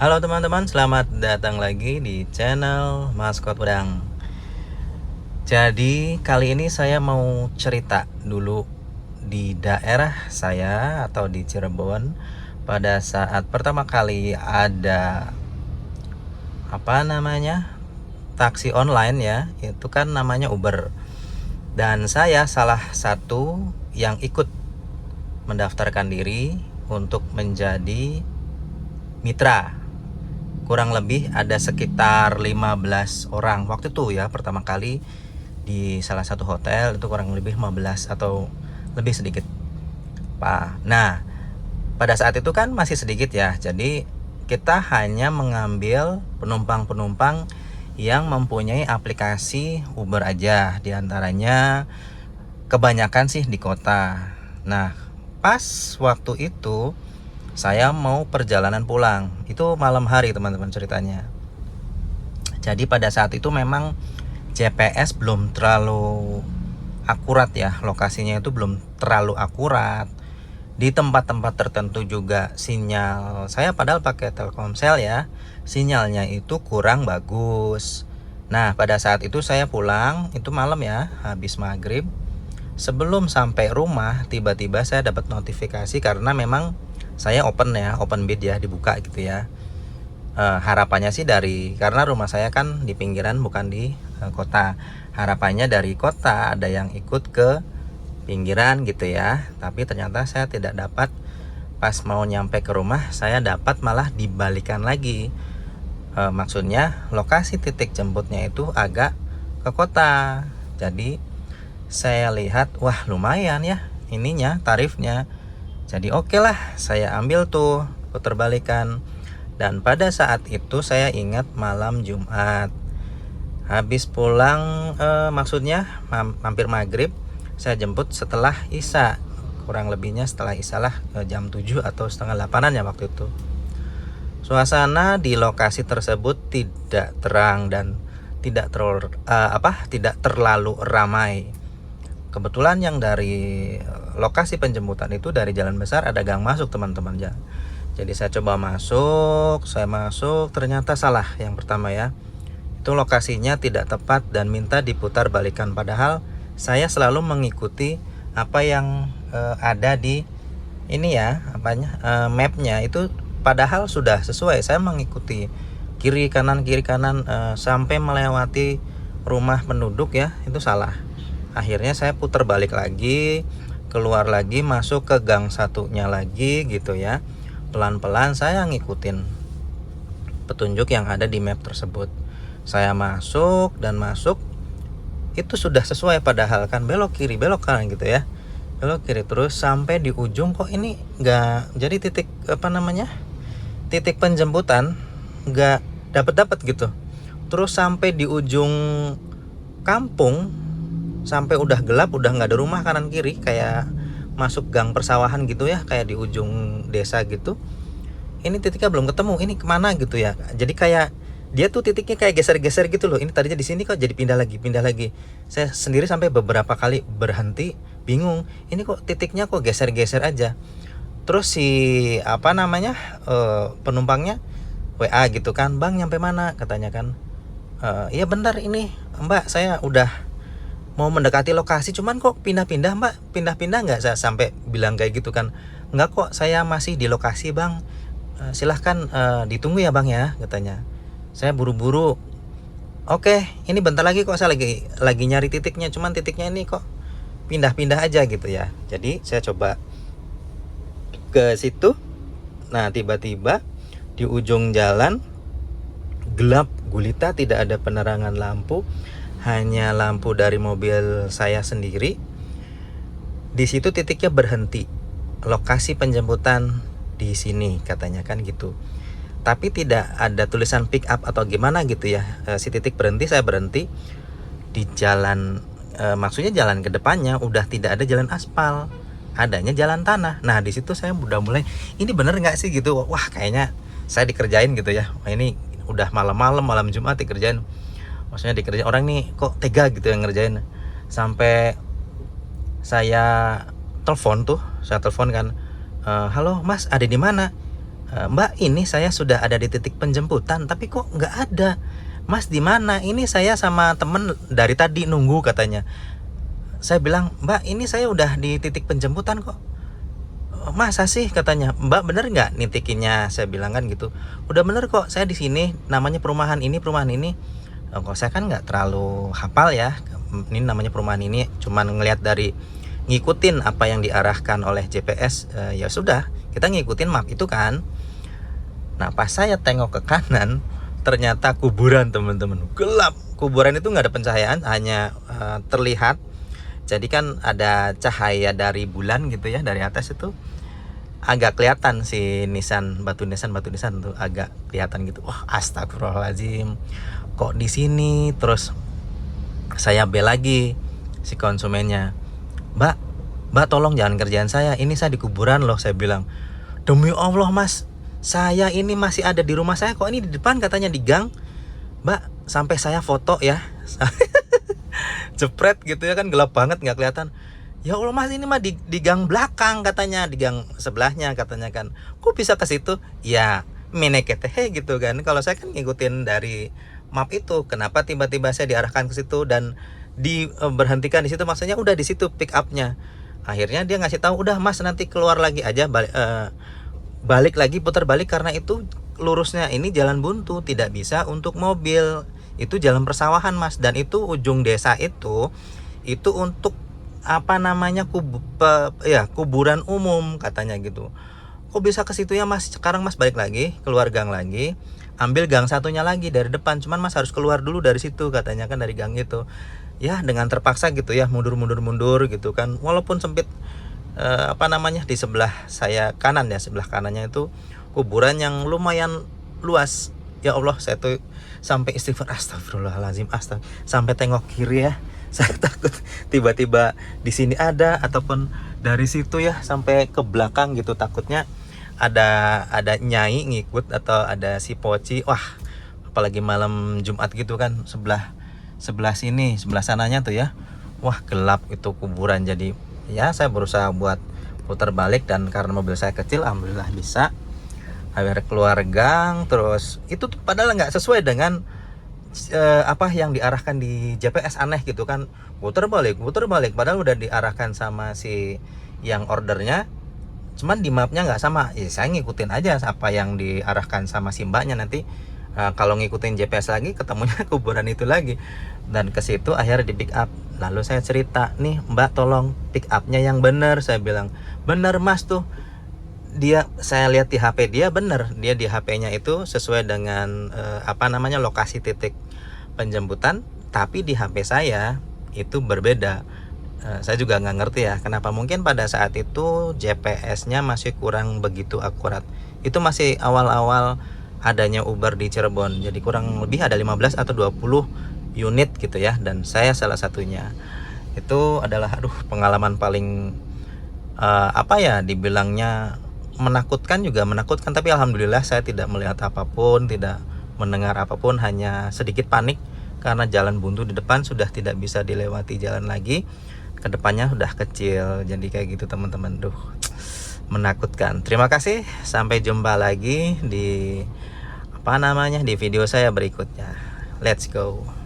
Halo teman-teman, selamat datang lagi di channel Maskot Udang. Jadi kali ini saya mau cerita dulu di daerah saya atau di Cirebon pada saat pertama kali ada taksi online ya, itu kan namanya Uber. Dan saya salah satu yang ikut mendaftarkan diri untuk menjadi mitra. Kurang lebih ada sekitar 15 orang waktu itu ya, pertama kali di salah satu hotel itu kurang lebih 15 atau lebih sedikit Pak. Nah, pada saat itu kan masih sedikit ya, jadi kita hanya mengambil penumpang-penumpang yang mempunyai aplikasi Uber aja, diantaranya kebanyakan sih di kota. Nah, pas waktu itu saya mau perjalanan pulang, itu malam hari teman-teman ceritanya. Jadi pada saat itu memang GPS belum terlalu akurat ya, lokasinya itu belum terlalu akurat. Di tempat-tempat tertentu juga sinyal, saya padahal pakai Telkomsel ya, sinyalnya itu kurang bagus. Nah pada saat itu saya pulang, itu malam ya, habis maghrib. Sebelum sampai rumah, tiba-tiba saya dapat notifikasi karena memang saya open bid ya, dibuka gitu ya. Harapannya sih karena rumah saya kan di pinggiran bukan di kota. Harapannya dari kota ada yang ikut ke pinggiran gitu ya. Tapi ternyata saya tidak dapat. Pas mau nyampe ke rumah, saya dapat malah dibalikan lagi. Maksudnya lokasi titik jemputnya itu agak ke kota. Jadi saya lihat, wah lumayan ya ininya, tarifnya. Jadi oke lah, saya ambil tuh putar balikan. Dan pada saat itu saya ingat malam Jumat, habis pulang, maksudnya hampir maghrib, saya jemput setelah Isya, kurang lebihnya setelah Isya lah, jam 7 atau setengah 8an ya waktu itu. Suasana di lokasi tersebut tidak terang dan tidak terlalu ramai. Kebetulan yang dari lokasi penjemputan itu dari jalan besar ada gang masuk teman-teman ya. Jadi saya coba masuk, ternyata salah yang pertama ya. Itu lokasinya tidak tepat dan minta diputar balikan, padahal saya selalu mengikuti apa yang ada di ini ya, mapnya itu, padahal sudah sesuai. Saya mengikuti kiri kanan sampai melewati rumah penduduk ya, itu salah. Akhirnya saya putar balik lagi, keluar lagi, masuk ke gang satunya lagi gitu ya. Pelan-pelan saya ngikutin petunjuk yang ada di map tersebut. Saya masuk, itu sudah sesuai, padahal kan belok kiri belok kanan gitu ya. Belok kiri terus sampai di ujung, kok ini enggak jadi titik penjemputan enggak dapat gitu. Terus sampai di ujung kampung, sampai udah gelap, udah nggak ada rumah kanan kiri, kayak masuk gang persawahan gitu ya, kayak di ujung desa gitu. Ini titiknya belum ketemu, ini kemana gitu ya. Jadi kayak dia tuh titiknya kayak geser-geser gitu loh. Ini tadinya di sini kok jadi pindah lagi. Saya sendiri sampai beberapa kali berhenti, bingung. Ini kok titiknya kok geser-geser aja. Terus si penumpangnya WA gitu kan, "Bang, nyampe mana?" katanya kan. "Iya bentar ini, Mbak, saya udah mau mendekati lokasi, cuman kok pindah-pindah Mbak, pindah-pindah nggak?" Saya sampai bilang kayak gitu kan. "Nggak kok, saya masih di lokasi Bang, silahkan ditunggu ya Bang ya," katanya. Saya buru-buru, "Oke, ini bentar lagi kok, saya lagi nyari titiknya, cuman titiknya ini kok pindah-pindah aja gitu ya." Jadi saya coba ke situ. Nah tiba-tiba di ujung jalan gelap gulita, tidak ada penerangan lampu, hanya lampu dari mobil saya sendiri. Di situ titiknya berhenti, lokasi penjemputan di sini katanya kan gitu. Tapi tidak ada tulisan pick up atau gimana gitu ya. Si titik berhenti, saya berhenti di jalan, maksudnya jalan ke depannya udah tidak ada jalan aspal, adanya jalan tanah. Nah di situ saya udah mulai, ini bener nggak sih gitu. Wah kayaknya saya dikerjain gitu ya. Wah, ini udah malam Jumat dikerjain. Maksudnya dikerjain orang nih, kok tega gitu yang ngerjain. Sampai saya telepon kan, "Halo Mas, ada di mana?" Mbak, ini saya sudah ada di titik penjemputan tapi kok nggak ada. Mas, di mana? Ini saya sama temen dari tadi nunggu katanya. Saya bilang, Mbak, ini saya udah di titik penjemputan kok. Masa sih katanya, Mbak bener nggak nitikinnya? Saya bilang kan gitu. Udah bener kok, saya di sini, namanya perumahan ini, perumahan ini. Kok saya kan nggak terlalu hafal ya, ini namanya perumahan ini, cuman ngelihat dari ngikutin apa yang diarahkan oleh GPS. Ya sudah, kita ngikutin map itu kan. Nah pas saya tengok ke kanan, ternyata kuburan teman-teman, gelap. Kuburan itu nggak ada pencahayaan, hanya terlihat. Jadi kan ada cahaya dari bulan gitu ya, dari atas itu agak kelihatan si nisan, batu nisan tuh agak kelihatan gitu. Wah, astagfirullahaladzim, kok di sini? Terus saya bel lagi si konsumennya, Mbak tolong jangan kerjaan saya, ini saya di kuburan loh. Saya bilang, demi Allah Mas, saya ini masih ada di rumah saya kok, ini di depan katanya di gang. Mbak, sampai saya foto ya. Jepret gitu ya kan, gelap banget nggak kelihatan. Ya Allah Mas, ini mah di gang belakang katanya, di gang sebelahnya katanya kan. Kok bisa ke situ? Ya meneketehe gitu kan. Kalau saya kan ngikutin dari map itu, kenapa tiba-tiba saya diarahkan ke situ dan berhentikan di situ, maksudnya udah di situ pick upnya. Akhirnya dia ngasih tahu, udah Mas nanti keluar lagi aja, balik lagi, putar balik, karena itu lurusnya ini jalan buntu, tidak bisa untuk mobil. Itu jalan persawahan Mas, dan itu ujung desa itu untuk apa namanya kuburan umum katanya gitu. Kok bisa ke situ ya Mas? Sekarang Mas balik lagi, keluar gang lagi, ambil gang satunya lagi dari depan. Cuman Mas harus keluar dulu dari situ katanya kan, dari gang itu. Ya dengan terpaksa gitu ya, mundur gitu kan. Walaupun sempit, di sebelah saya kanan ya, sebelah kanannya itu kuburan yang lumayan luas. Ya Allah, saya tuh sampai istighfar, astagfirullahalazim, sampai tengok kiri ya. Saya takut tiba-tiba di sini ada, ataupun dari situ ya sampai ke belakang gitu, takutnya ada nyai ngikut atau ada si poci. Wah, apalagi malam Jumat gitu kan, sebelah sini, sebelah sananya tuh ya. Wah, gelap itu kuburan. Jadi ya saya berusaha buat putar balik, dan karena mobil saya kecil, alhamdulillah bisa. Akhirnya keluar gang, terus itu tuh padahal nggak sesuai dengan apa yang diarahkan di GPS, aneh gitu kan. Putar balik padahal udah diarahkan sama si yang ordernya, cuman di mapnya nggak sama. Ya saya ngikutin aja apa yang diarahkan sama si mbaknya. Nanti kalau ngikutin GPS lagi ketemunya kuburan itu lagi, dan ke situ akhirnya di pick up. Lalu saya cerita, nih Mbak tolong pick upnya yang bener. Saya bilang, bener Mas tuh, saya lihat di HP dia bener, dia di HP-nya itu sesuai dengan lokasi titik penjemputan, tapi di HP saya itu berbeda. Saya juga nggak ngerti ya kenapa, mungkin pada saat itu GPS-nya masih kurang begitu akurat. Itu masih awal-awal adanya Uber di Cirebon, jadi kurang lebih ada 15 atau 20 unit gitu ya, dan saya salah satunya. Itu adalah pengalaman paling dibilangnya menakutkan, juga menakutkan, tapi alhamdulillah saya tidak melihat apapun, tidak mendengar apapun, hanya sedikit panik karena jalan buntu di depan sudah tidak bisa dilewati jalan lagi, kedepannya sudah kecil. Jadi kayak gitu teman-teman, menakutkan. Terima kasih, sampai jumpa lagi di di video saya berikutnya. Let's go.